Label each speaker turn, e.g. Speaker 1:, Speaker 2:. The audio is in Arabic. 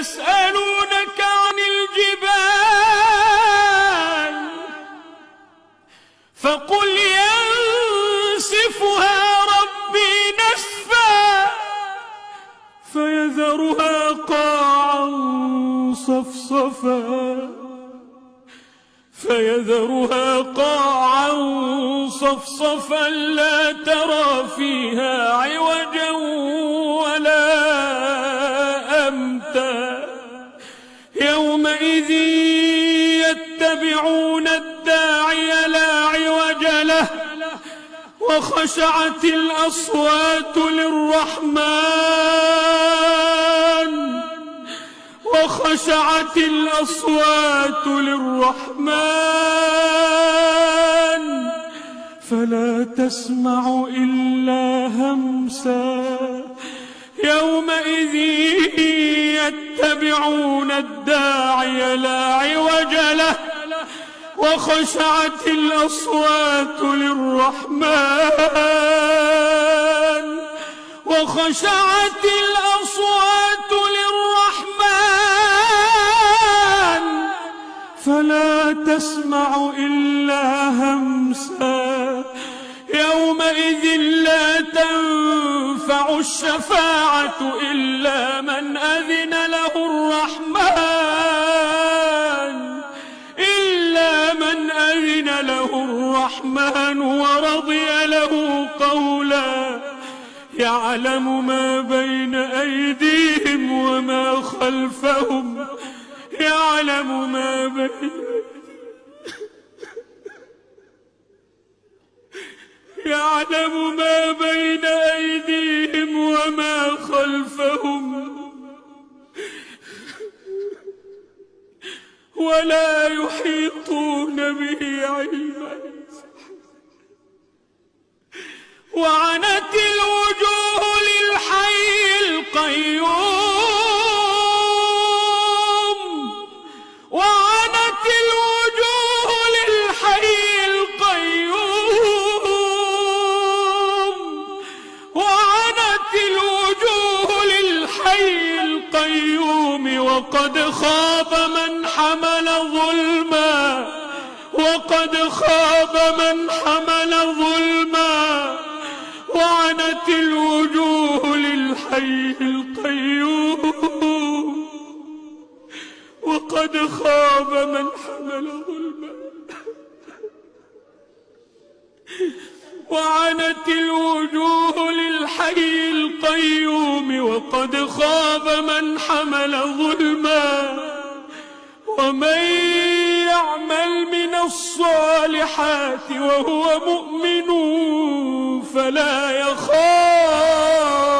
Speaker 1: ويسألونك عن الجبال فقل ينسفها ربي نسفا فيذرها قاعا صفصفا لا ترى فيها عوجا ولا أمتا يومئذ يتبعون الداعي لا عوج له وخشعت الأصوات للرحمن فلا تسمع إلا همسا يومئذ يتبعون الداعي لا عوج له وخشعت الأصوات للرحمن فلا تسمع إلا همسا يومئذ لا تنفع الشفاعة إلا من أذن له الرحمن ورضي له قولا يعلم ما بين أيديهم وما خلفهم ولا يحيطون به علما وعنت الوجوه للحي القيوم وعنت الوجوه للحي القيوم وقد خاب من حمل ظلما وعنت الوجوه للحي القيوم وقد خاب من حمل ظلما وعنت الوجوه للحي القيوم وقد خاب من حمل ظلما ومن يعمل من الصالحات وهو مؤمن فلا يخاف